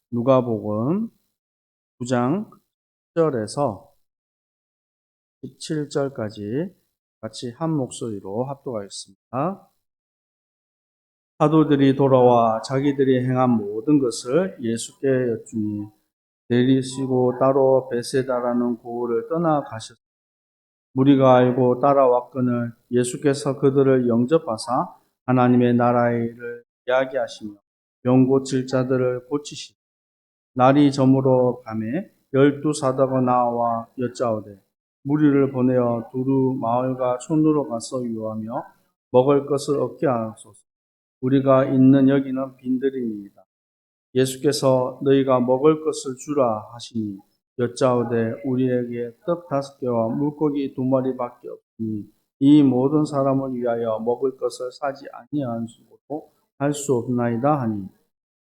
누가복음 9장 10절에서 17절까지 같이 한 목소리로 합독하겠습니다. 사도들이 돌아와 자기들이 행한 모든 것을 예수께 여쭈니 내리시고 따로 베세다라는 고을을 떠나가셨습니다. 무리가 알고 따라왔거늘 예수께서 그들을 영접하사 하나님의 나라의 일을 이야기하시며 병 고칠 자들을 고치시고 날이 저물어 가매 12사도가 나와 여짜오되 무리를 보내어 두루 마을과 촌으로 가서 유하며 먹을 것을 얻게 하소서. 우리가 있는 여기는 빈들이니이다. 예수께서 너희가 먹을 것을 주라 하시니 여짜오되 우리에게 떡 5개와 물고기 2마리밖에 없으니 이 모든 사람을 위하여 먹을 것을 사지 아니하고도 할 수 없나이다 하니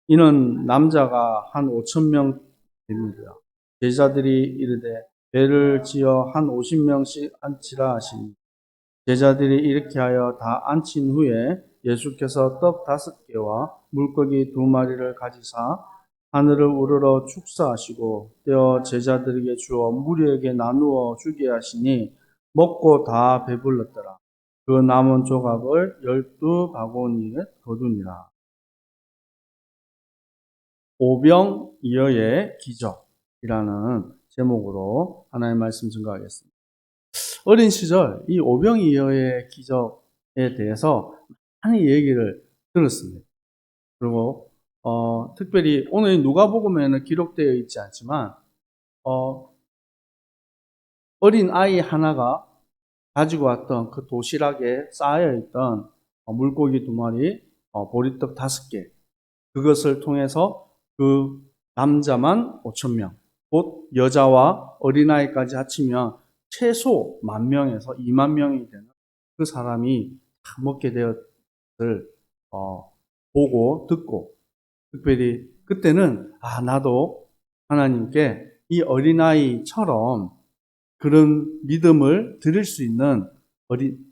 이는 남자가 한 5,000명 됩니다. 제자들이 이르되 배를 지어 한 50명씩 앉히라 하시니 제자들이 이렇게 하여 다 앉힌 후에 예수께서 떡 5개와 물고기 2마리를 가지사 하늘을 우러러 축사하시고 떼어 제자들에게 주어 무리에게 나누어 주게 하시니 먹고 다 배불렀더라. 그 남은 조각을 12바구니에 거두니라. 오병이어의 기적이라는 제목으로 하나님의 말씀 증거하겠습니다. 어린 시절 이 오병이어의 기적에 대해서 많은 얘기를 들었습니다. 그리고 특별히 오늘 누가복음에는 기록되어 있지 않지만 어린 아이 하나가 가지고 왔던 그 도시락에 쌓여 있던 물고기 2마리, 보리떡 5개, 그것을 통해서 그 남자만 5,000명, 곧 여자와 어린아이까지 합치면 최소 10,000명에서 20,000명이 되는 그 사람이 다 먹게 되었을 보고 듣고, 특별히 그때는 나도 하나님께 이 어린아이처럼 그런 믿음을 드릴 수 있는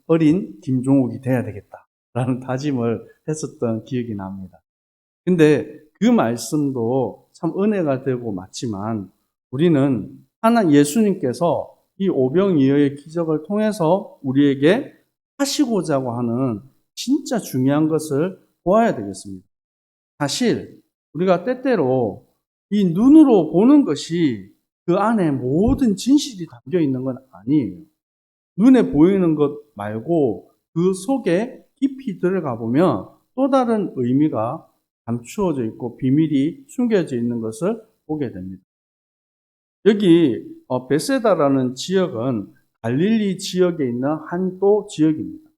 어린 김종욱이 돼야 되겠다라는 다짐을 했었던 기억이 납니다. 근데 그 말씀도 참 은혜가 되고 맞지만 우리는 예수님께서 이 오병이어의 기적을 통해서 우리에게 하시고자 하는 진짜 중요한 것을 보아야 되겠습니다. 사실 우리가 때때로 이 눈으로 보는 것이 그 안에 모든 진실이 담겨 있는 건 아니에요. 눈에 보이는 것 말고 그 속에 깊이 들어가 보면 또 다른 의미가 감추어져 있고 비밀이 숨겨져 있는 것을 보게 됩니다. 여기 베세다라는 지역은 갈릴리 지역에 있는 한도 지역입니다.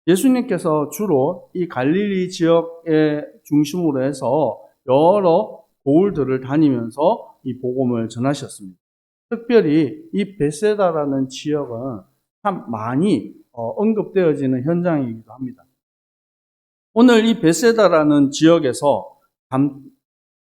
예수님께서 주로 이 갈릴리 지역의 중심으로 해서 여러 고을들을 다니면서 이 복음을 전하셨습니다. 특별히 이 베세다라는 지역은 참 많이 언급되어지는 현장이기도 합니다. 오늘 이 베세다라는 지역에서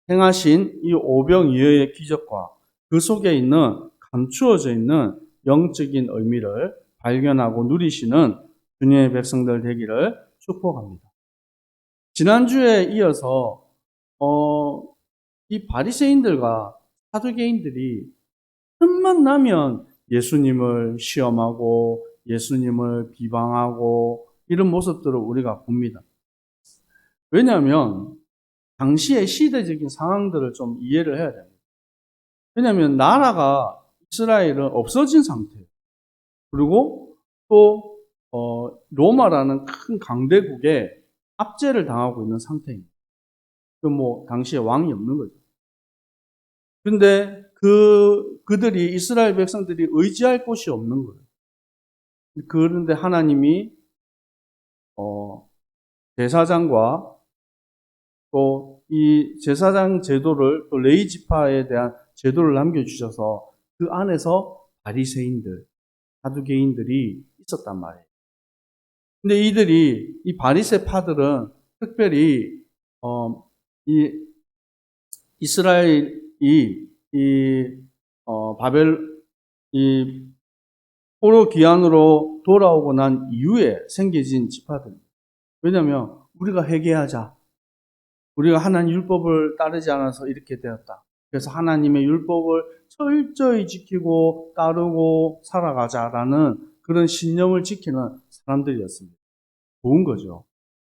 행하신 이 오병이어의 기적과 그 속에 있는 감추어져 있는 영적인 의미를 발견하고 누리시는 주님의 백성들 되기를 축복합니다. 지난주에 이어서 이 바리새인들과 사두개인들이 틈만 나면 예수님을 시험하고 예수님을 비방하고 이런 모습들을 우리가 봅니다. 왜냐하면 당시의 시대적인 상황들을 좀 이해를 해야 됩니다. 왜냐하면 나라가 이스라엘은 없어진 상태예요. 그리고 또 로마라는 큰 강대국에 압제를 당하고 있는 상태입니다. 당시에 왕이 없는 거죠. 근데 그들이 이스라엘 백성들이 의지할 곳이 없는 거예요. 그런데 하나님이 제사장과 또 이 제사장 제도를 또 레위 지파에 대한 제도를 남겨주셔서 그 안에서 바리새인들, 사두개인들이 있었단 말이에요. 근데 이 바리새파들은 특별히 이 이스라엘이 이 포로 귀환으로 돌아오고 난 이후에 생겨진 지파들입니다. 왜냐하면 우리가 회개하자. 우리가 하나님 율법을 따르지 않아서 이렇게 되었다. 그래서 하나님의 율법을 철저히 지키고 따르고 살아가자라는 그런 신념을 지키는 사람들이었습니다. 좋은 거죠.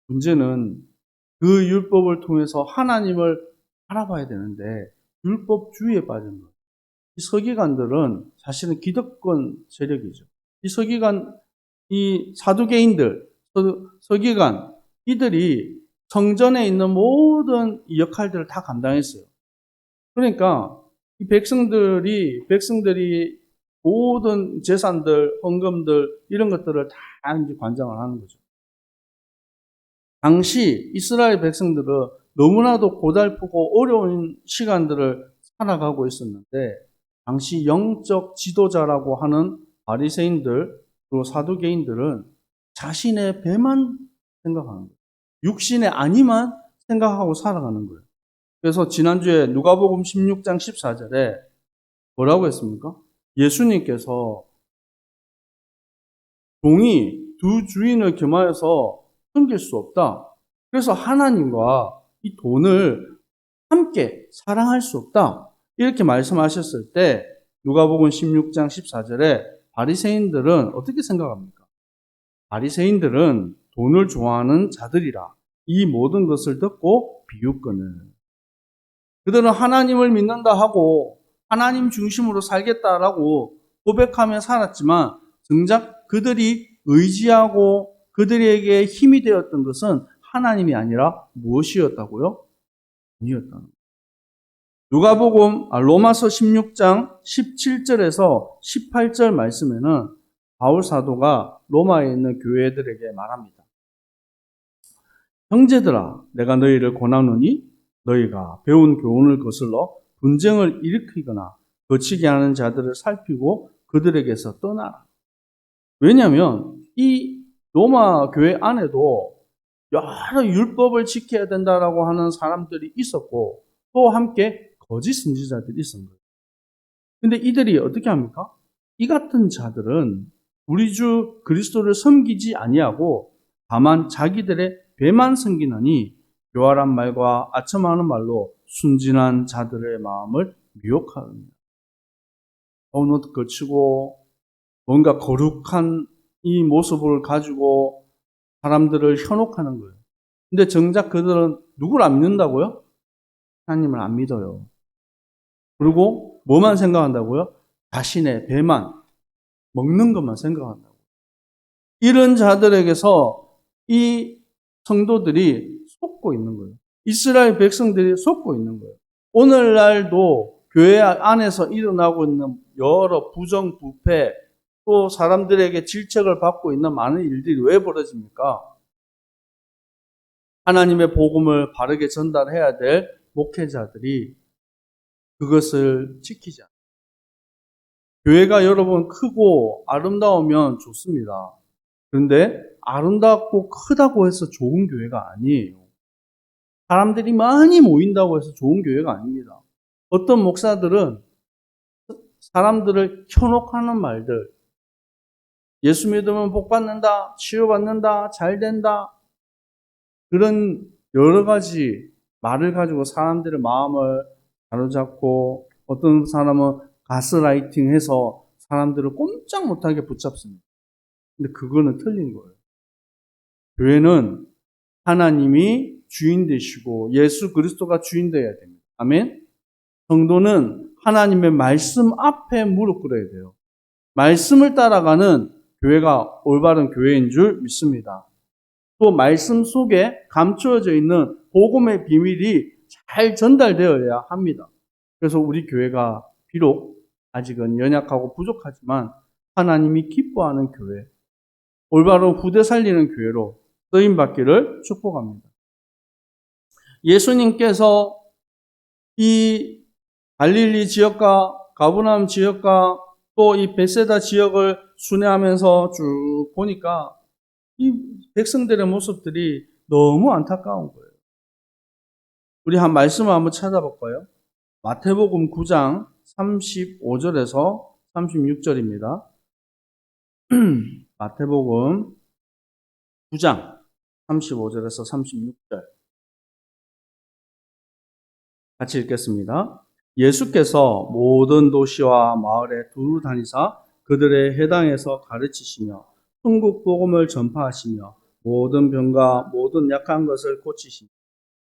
문제는 그 율법을 통해서 하나님을 알아봐야 되는데 율법주의에 빠진 거예요. 이 서기관들은 사실은 기득권 세력이죠. 이 서기관, 이 사두개인들, 서기관, 이들이 성전에 있는 모든 이 역할들을 다 감당했어요. 그러니까 이 백성들이 모든 재산들, 헌금들, 이런 것들을 다 이제 관장을 하는 거죠. 당시 이스라엘 백성들은 너무나도 고달프고 어려운 시간들을 살아가고 있었는데, 당시 영적 지도자라고 하는 바리새인들, 그리고 사두개인들은 자신의 배만 생각하는 거예요. 육신의 안위만 생각하고 살아가는 거예요. 그래서 지난주에 누가복음 16장 14절에 뭐라고 했습니까? 예수님께서 종이 두 주인을 겸하여서 섬길 수 없다. 그래서 하나님과 이 돈을 함께 사랑할 수 없다. 이렇게 말씀하셨을 때 누가복음 16장 14절에 바리새인들은 어떻게 생각합니까? 바리새인들은 돈을 좋아하는 자들이라 이 모든 것을 듣고 비웃거늘. 그들은 하나님을 믿는다 하고 하나님 중심으로 살겠다라고 고백하며 살았지만 정작 그들이 의지하고 그들에게 힘이 되었던 것은 하나님이 아니라 무엇이었다고요? 아니었다는 거예요. 로마서 16장 17절에서 18절 말씀에는 바울 사도가 로마에 있는 교회들에게 말합니다. 형제들아, 내가 너희를 권하노니 너희가 배운 교훈을 거슬러 분쟁을 일으키거나 거치게 하는 자들을 살피고 그들에게서 떠나라. 왜냐하면 이 로마 교회 안에도 여러 율법을 지켜야 된다라고 하는 사람들이 있었고 또 함께 거짓 선지자들이 있었던 거예요. 근데 이들이 어떻게 합니까? 이 같은 자들은 우리 주 그리스도를 섬기지 아니하고 다만 자기들의 배만 섬기느니 교활한 말과 아첨하는 말로 순진한 자들의 마음을 미혹합니다. 옷 거치고 뭔가 거룩한 이 모습을 가지고 사람들을 현혹하는 거예요. 근데 정작 그들은 누구를 안 믿는다고요? 하나님을 안 믿어요. 그리고 뭐만 생각한다고요? 자신의 배만, 먹는 것만 생각한다고. 이런 자들에게서 이 성도들이 속고 있는 거예요. 이스라엘 백성들이 속고 있는 거예요. 오늘날도 교회 안에서 일어나고 있는 여러 부정, 부패, 또 사람들에게 질책을 받고 있는 많은 일들이 왜 벌어집니까? 하나님의 복음을 바르게 전달해야 될 목회자들이 그것을 지키지 않아요. 교회가 여러분 크고 아름다우면 좋습니다. 그런데 아름답고 크다고 해서 좋은 교회가 아니에요. 사람들이 많이 모인다고 해서 좋은 교회가 아닙니다. 어떤 목사들은 사람들을 현혹하는 말들, 예수 믿으면 복 받는다, 치유받는다, 잘 된다, 그런 여러 가지 말을 가지고 사람들의 마음을 사로잡고 어떤 사람은 가스라이팅해서 사람들을 꼼짝 못하게 붙잡습니다. 근데 그거는 틀린 거예요. 교회는 하나님이 주인 되시고 예수 그리스도가 주인 되어야 됩니다. 아멘? 성도는 하나님의 말씀 앞에 무릎 꿇어야 돼요. 말씀을 따라가는 교회가 올바른 교회인 줄 믿습니다. 또 말씀 속에 감추어져 있는 복음의 비밀이 잘 전달되어야 합니다. 그래서 우리 교회가 비록 아직은 연약하고 부족하지만 하나님이 기뻐하는 교회, 올바른 후대 살리는 교회로 쓰임받기를 축복합니다. 예수님께서 이 갈릴리 지역과 가버나움 지역과 또 이 베세다 지역을 순회하면서 쭉 보니까 이 백성들의 모습들이 너무 안타까운 거예요. 우리 한 말씀을 한번 찾아볼까요? 마태복음 9장 35절에서 36절입니다. 마태복음 9장 35절에서 36절. 같이 읽겠습니다. 예수께서 모든 도시와 마을에 두루 다니사 그들의 회당에서 가르치시며 천국 복음을 전파하시며 모든 병과 모든 약한 것을 고치시며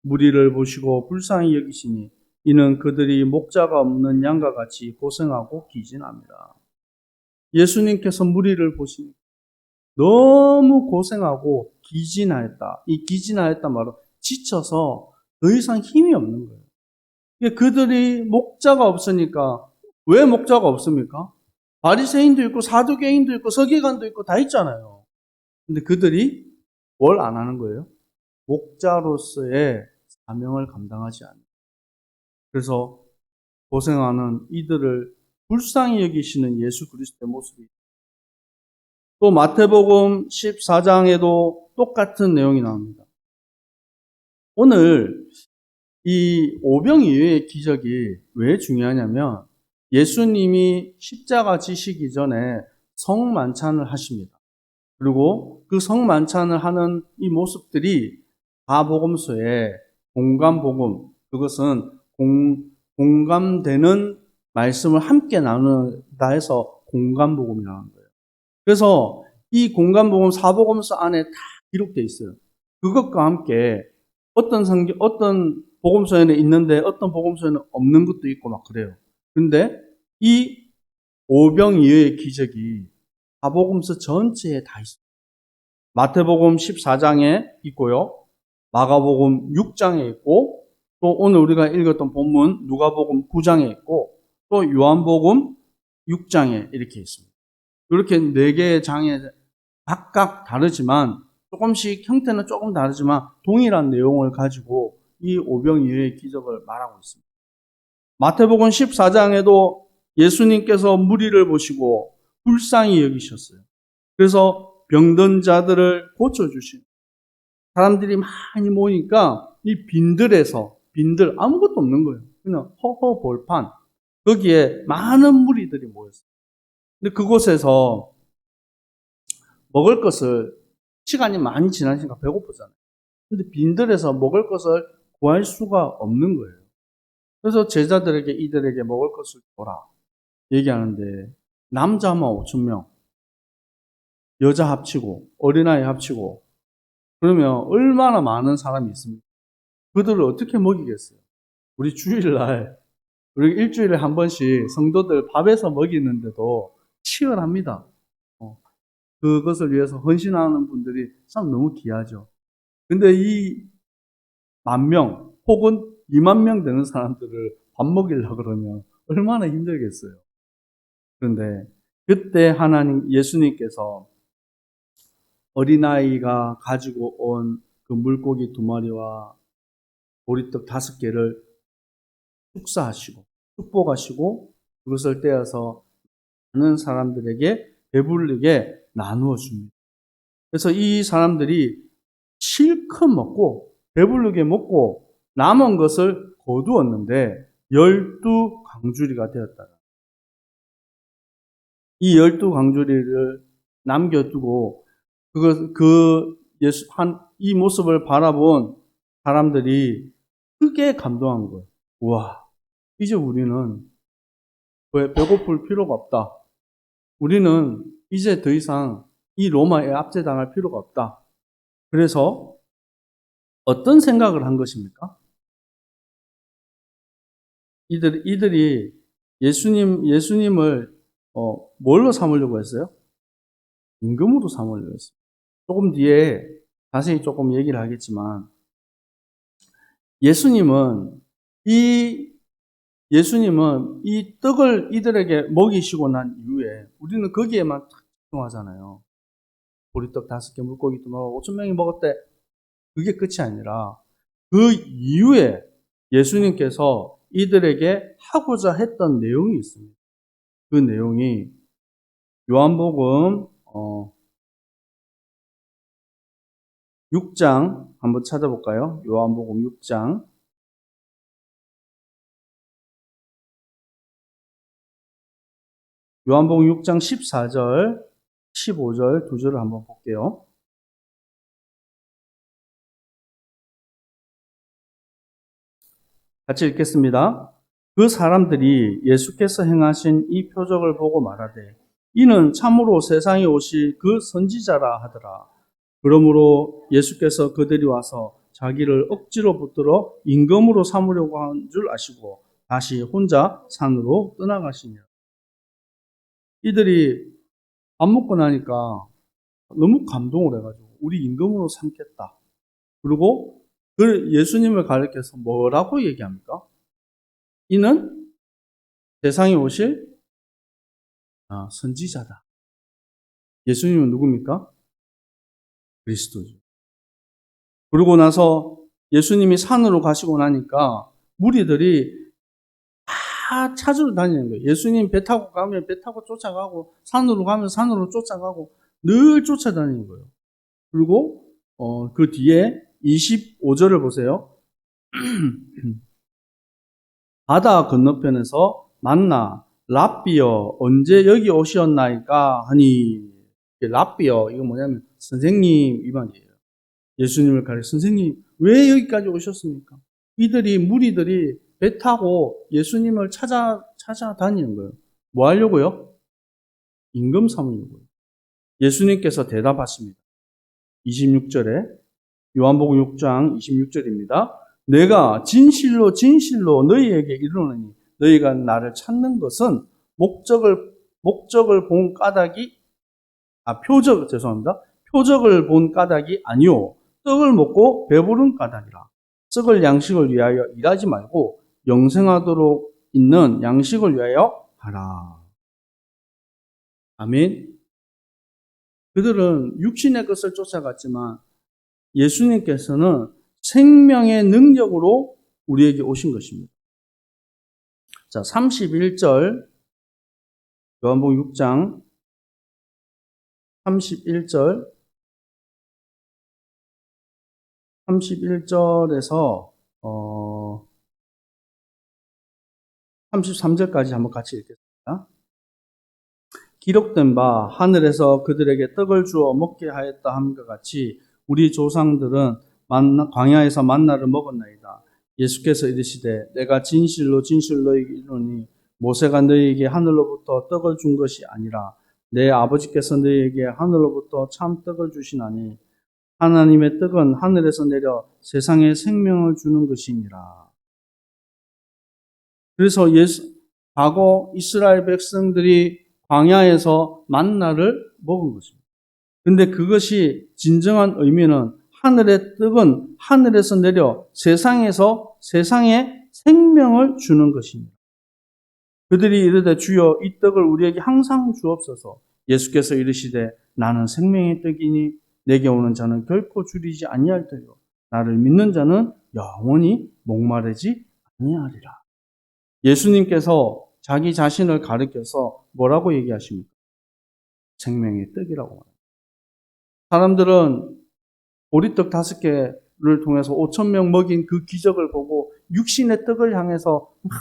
무리를 보시고 불쌍히 여기시니 이는 그들이 목자가 없는 양과 같이 고생하고 기진합니다. 예수님께서 무리를 보시니 너무 고생하고 기진하였다. 이 기진하였다 말은 지쳐서 더 이상 힘이 없는 거예요. 그들이 목자가 없으니까. 왜 목자가 없습니까? 바리새인도 있고 사두개인도 있고 서기관도 있고 다 있잖아요. 근데 그들이 뭘 안 하는 거예요? 목자로서의 사명을 감당하지 않는. 그래서 고생하는 이들을 불쌍히 여기시는 예수 그리스도의 모습이. 또 마태복음 14장에도 똑같은 내용이 나옵니다. 오늘 이 오병이어의 기적이 왜 중요하냐면 예수님이 십자가 지시기 전에 성만찬을 하십니다. 그리고 그 성만찬을 하는 이 모습들이 사복음서에 공감복음, 그것은 공감되는 말씀을 함께 나눈다 해서 공감복음이라는 거예요. 그래서 이 공감복음 사복음서 안에 다 기록되어 있어요. 그것과 함께 어떤 복음서에는 있는데 어떤 복음서에는 없는 것도 있고 막 그래요. 근데 이 오병이어의 기적이 사복음서 전체에 다 있어요. 마태복음 14장에 있고요. 마가복음 6장에 있고 또 오늘 우리가 읽었던 본문 누가복음 9장에 있고 또 요한복음 6장에 이렇게 있습니다. 이렇게 4개의 장에 각각 다르지만 조금씩 형태는 조금 다르지만 동일한 내용을 가지고 이 오병이어의 기적을 말하고 있습니다. 마태복음 14장에도 예수님께서 무리를 보시고 불쌍히 여기셨어요. 그래서 병든 자들을 고쳐주신 사람들이 많이 모이니까 이 빈들 아무것도 없는 거예요. 그냥 허허 벌판 거기에 많은 무리들이 모였어요. 근데 그곳에서 먹을 것을 시간이 많이 지나니까 배고프잖아요. 근데 빈들에서 먹을 것을 구할 수가 없는 거예요. 그래서 제자들에게 이들에게 먹을 것을 줘라 얘기하는데 남자만 5천 명, 여자 합치고 어린아이 합치고 그러면 얼마나 많은 사람이 있습니까? 그들을 어떻게 먹이겠어요? 우리 주일날 우리 일주일에 한 번씩 성도들 밥에서 먹이는데도 치열합니다. 그것을 위해서 헌신하는 분들이 참 너무 귀하죠. 근데 이 10,000명 혹은 20,000명 되는 사람들을 밥 먹이려고 그러면 얼마나 힘들겠어요. 그런데 그때 예수님께서 어린아이가 가지고 온 그 물고기 2마리와 보리떡 5개를 축사하시고 축복하시고 그것을 떼어서 많은 사람들에게 배부르게 나누어 줍니다. 그래서 이 사람들이 실컷 먹고 배부르게 먹고 남은 것을 거두었는데 12강주리가 되었다. 이 12강주리를 남겨두고 이 모습을 바라본 사람들이 크게 감동한 거예요. 우와, 이제 우리는 배고플 필요가 없다. 우리는 이제 더 이상 이 로마에 압제당할 필요가 없다. 그래서 어떤 생각을 한 것입니까? 이들이 예수님을 뭘로 삼으려고 했어요? 임금으로 삼으려고 했어요. 조금 뒤에 자세히 조금 얘기를 하겠지만 예수님은 이 떡을 이들에게 먹이시고 난 이후에 우리는 거기에만 집중하잖아요. 보리떡 5개, 물고기 2마리, 5,000명이 먹었대. 그게 끝이 아니라 그 이후에 예수님께서 이들에게 하고자 했던 내용이 있습니다. 그 내용이 요한복음 6장 한번 찾아볼까요? 요한복음 6장 요한복음 6장 14절, 15절 두 절을 한번 볼게요. 같이 읽겠습니다. 그 사람들이 예수께서 행하신 이 표적을 보고 말하되 이는 참으로 세상에 오실 그 선지자라 하더라. 그러므로 예수께서 그들이 와서 자기를 억지로 붙들어 임금으로 삼으려고 한 줄 아시고 다시 혼자 산으로 떠나가시니라. 이들이 밥 먹고 나니까 너무 감동을 해가지고 우리 임금으로 삼겠다. 그리고 그 예수님을 가리켜서 뭐라고 얘기합니까? 이는 세상에 오실 선지자다. 예수님은 누굽니까? 그리스도죠. 그러고 나서 예수님이 산으로 가시고 나니까 무리들이 다 찾으러 다니는 거예요. 예수님 배 타고 가면 배 타고 쫓아가고 산으로 가면 산으로 쫓아가고 늘 쫓아다니는 거예요. 그리고 그 뒤에 25절을 보세요. 바다 건너편에서 만나 랍비여 언제 여기 오시었나이까 하니 랍비여 이거 뭐냐면 선생님 이 말이에요. 예수님을 가리켜 선생님 왜 여기까지 오셨습니까? 이들이 무리들이 배 타고 예수님을 찾아다니는 거예요. 뭐 하려고요? 임금 삼으려고요. 예수님께서 대답하십니다. 26절에 요한복음 6장 26절입니다. 내가 진실로 진실로 너희에게 이르노니 너희가 나를 찾는 것은 목적을 본 까닭이 표적을 본 까닭이 아니요 떡을 먹고 배부른 까닭이라. 썩을 양식을 위하여 일하지 말고 영생하도록 있는 양식을 위하여 하라. 아멘. 그들은 육신의 것을 쫓아갔지만 예수님께서는 생명의 능력으로 우리에게 오신 것입니다. 자, 31절, 요한복음 6장 31절에서 33절까지 한번 같이 읽겠습니다. 기록된 바 하늘에서 그들에게 떡을 주어 먹게 하였다 함과 같이 우리 조상들은 광야에서 만나를 먹었나이다. 예수께서 이르시되 내가 진실로 진실로 너희에게 이르노니 모세가 너희에게 하늘로부터 떡을 준 것이 아니라 내 아버지께서 너희에게 하늘로부터 참 떡을 주시나니 하나님의 떡은 하늘에서 내려 세상에 생명을 주는 것이니라. 그래서 과거 이스라엘 백성들이 광야에서 만나를 먹은 것입니다. 근데 그것이 진정한 의미는 하늘의 떡은 하늘에서 내려 세상에 생명을 주는 것입니다. 그들이 이르되 주여 이 떡을 우리에게 항상 주옵소서. 예수께서 이르시되 나는 생명의 떡이니 내게 오는 자는 결코 줄이지 아니할 터요 나를 믿는 자는 영원히 목마르지 아니하리라. 예수님께서 자기 자신을 가리켜서 뭐라고 얘기하십니까? 생명의 떡이라고 합니다. 사람들은 보리떡 5개를 통해서 5,000명 먹인 그 기적을 보고 육신의 떡을 향해서 막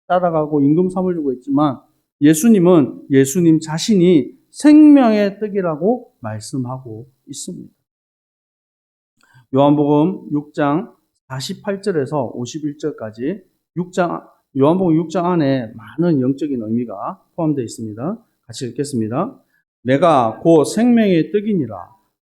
따라가고 임금 삼으려고 했지만 예수님은 예수님 자신이 생명의 떡이라고 말씀하고 있습니다. 요한복음 6장 48절에서 51절까지 요한복음 6장 안에 많은 영적인 의미가 포함되어 있습니다. 같이 읽겠습니다. 내가 곧 생명의 떡이니라.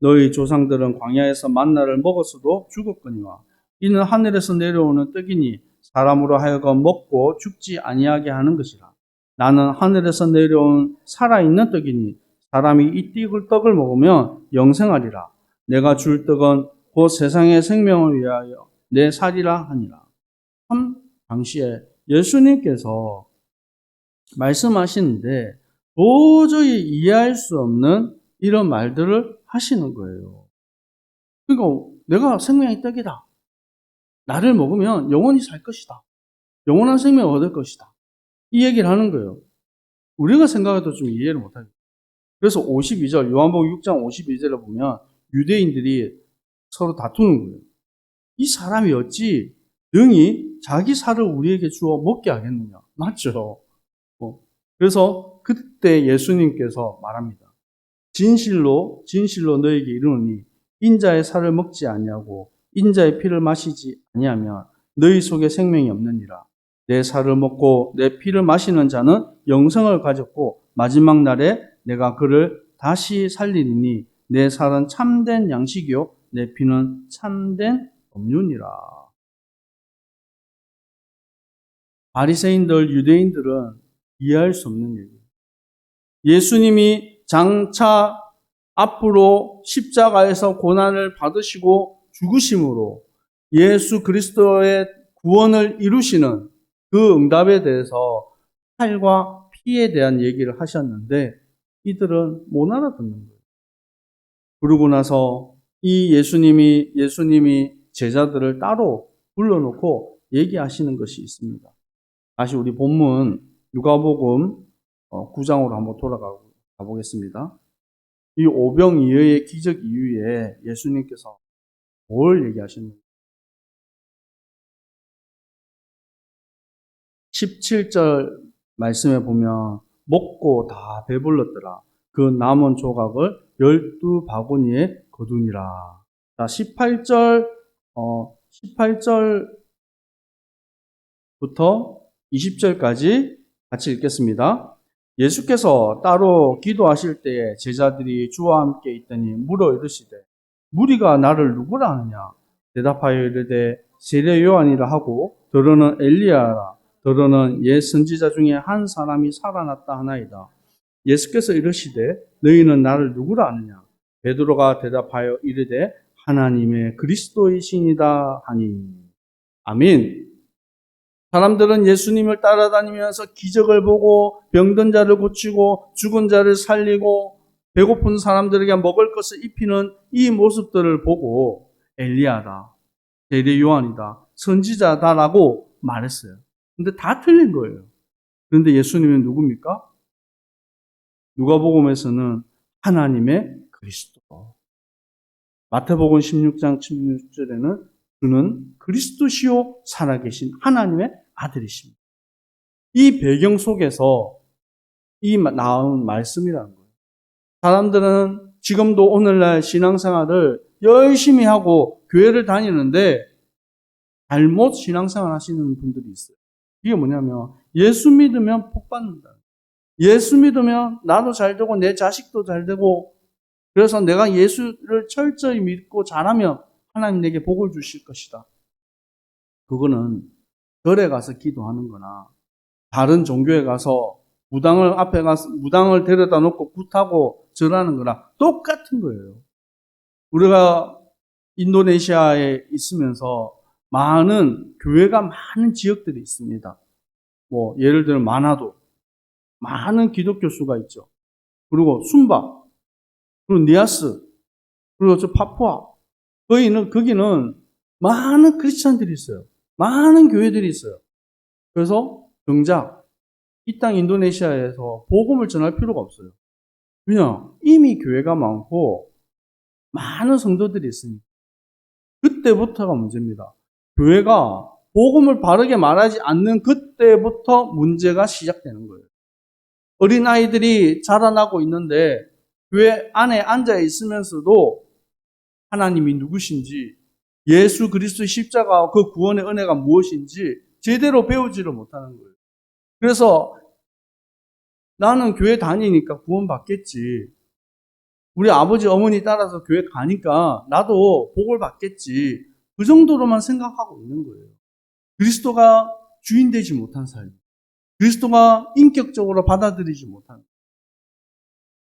너희 조상들은 광야에서 만나를 먹었어도 죽었거니와 이는 하늘에서 내려오는 떡이니 사람으로 하여금 먹고 죽지 아니하게 하는 것이라. 나는 하늘에서 내려온 살아있는 떡이니 사람이 이 떡을 먹으면 영생하리라. 내가 줄 떡은 곧 세상의 생명을 위하여 내 살이라 하니라. 참 당시에 예수님께서 말씀하시는데 도저히 이해할 수 없는 이런 말들을 하시는 거예요. 그러니까 내가 생명의 떡이다. 나를 먹으면 영원히 살 것이다. 영원한 생명을 얻을 것이다. 이 얘기를 하는 거예요. 우리가 생각해도 좀 이해를 못하죠. 그래서 52절, 요한복음 6장 52절에 보면 유대인들이 서로 다투는 거예요. 이 사람이 어찌 능히 자기 살을 우리에게 주어 먹게 하겠느냐. 맞죠? 그래서 그때 예수님께서 말합니다. 진실로 진실로 너에게 이르노니 인자의 살을 먹지 아니하고 인자의 피를 마시지 아니하면 너희 속에 생명이 없느니라. 내 살을 먹고 내 피를 마시는 자는 영생을 가졌고 마지막 날에 내가 그를 다시 살리리니 내 살은 참된 양식이요 내 피는 참된 음료니라. 바리새인들, 유대인들은 이해할 수 없는 얘기예요. 예수님이 장차 앞으로 십자가에서 고난을 받으시고 죽으심으로 예수 그리스도의 구원을 이루시는 그 응답에 대해서 살과 피에 대한 얘기를 하셨는데 이들은 못 알아듣는 거예요. 그러고 나서 이 예수님이 제자들을 따로 불러놓고 얘기하시는 것이 있습니다. 다시 우리 본문 누가복음 9장으로 한번 돌아가 보겠습니다. 이 오병이어의 기적 이후에 예수님께서 뭘 얘기하셨는지 17절 말씀에 보면 먹고 다 배불렀더라. 그 남은 조각을 12바구니에 거두니라. 자, 18절부터 20절까지 같이 읽겠습니다. 예수께서 따로 기도하실 때에 제자들이 주와 함께 있더니 물어 이르시되 무리가 나를 누구라 하느냐? 대답하여 이르되 세례 요한이라 하고 더러는 엘리야라 더러는 옛 선지자 중에 한 사람이 살아났다 하나이다. 예수께서 이르시되 너희는 나를 누구라 하느냐? 베드로가 대답하여 이르되 하나님의 그리스도이시니다 하니. 아멘. 사람들은 예수님을 따라다니면서 기적을 보고 병든 자를 고치고 죽은 자를 살리고 배고픈 사람들에게 먹을 것을 입히는 이 모습들을 보고 엘리야다, 세례 요한이다, 선지자다라고 말했어요. 근데 다 틀린 거예요. 그런데 예수님은 누굽니까? 누가복음에서는 하나님의 그리스도. 마태복음 16장 16절에는 그는 그리스도시요 살아계신 하나님의 아들이십니다. 이 배경 속에서 이 나온 말씀이라는 거예요. 사람들은 지금도 오늘날 신앙생활을 열심히 하고 교회를 다니는데 잘못 신앙생활 하시는 분들이 있어요. 이게 뭐냐면 예수 믿으면 복 받는다. 예수 믿으면 나도 잘 되고 내 자식도 잘 되고 그래서 내가 예수를 철저히 믿고 잘하면 하나님 내게 복을 주실 것이다. 그거는 절에 가서 기도하는 거나 다른 종교에 가서 무당을 데려다 놓고 굿하고 절하는 거나 똑같은 거예요. 우리가 인도네시아에 있으면서 교회가 많은 지역들이 있습니다. 예를 들면 마나도 많은 기독교 수가 있죠. 그리고 순바, 그리고 니아스, 그리고 저 파푸아, 거기는 많은 크리스찬들이 있어요. 많은 교회들이 있어요. 그래서 정작 이 땅 인도네시아에서 복음을 전할 필요가 없어요. 왜냐? 이미 교회가 많고 많은 성도들이 있으니까. 그때부터가 문제입니다. 교회가 복음을 바르게 말하지 않는 그때부터 문제가 시작되는 거예요. 어린아이들이 자라나고 있는데 교회 안에 앉아 있으면서도 하나님이 누구신지 예수 그리스도의 십자가와 그 구원의 은혜가 무엇인지 제대로 배우지를 못하는 거예요. 그래서 나는 교회 다니니까 구원 받겠지. 우리 아버지 어머니 따라서 교회 가니까 나도 복을 받겠지. 그 정도로만 생각하고 있는 거예요. 그리스도가 주인 되지 못한 삶. 그리스도가 인격적으로 받아들이지 못하는 거예요.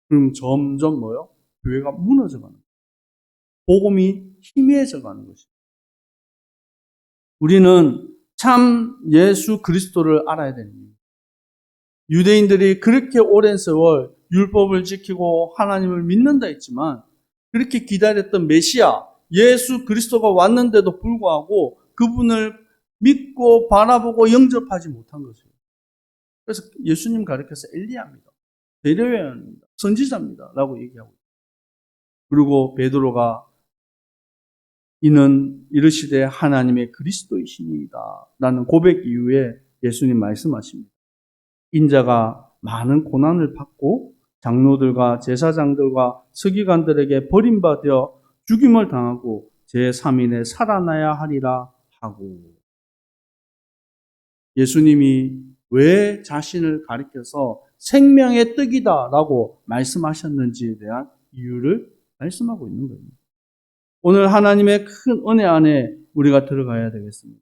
그럼 점점 교회가 무너져가는 거예요. 복음이 희미해져가는 것이죠. 우리는 참 예수 그리스도를 알아야 됩니다. 유대인들이 그렇게 오랜 세월 율법을 지키고 하나님을 믿는다 했지만 그렇게 기다렸던 메시아 예수 그리스도가 왔는데도 불구하고 그분을 믿고 바라보고 영접하지 못한 것이에요. 그래서 예수님 가르쳐서 엘리야입니다. 세례요한입니다. 선지자입니다. 라고 얘기하고 있어요. 그리고 베드로가 이는 이르시되 하나님의 그리스도이시니이다 라는 고백 이후에 예수님 말씀하십니다. 인자가 많은 고난을 받고 장로들과 제사장들과 서기관들에게 버림받아 죽임을 당하고 제3일에 살아나야 하리라 하고. 예수님이 왜 자신을 가리켜서 생명의 떡이다라고 말씀하셨는지에 대한 이유를 말씀하고 있는 겁니다. 오늘 하나님의 큰 은혜 안에 우리가 들어가야 되겠습니다.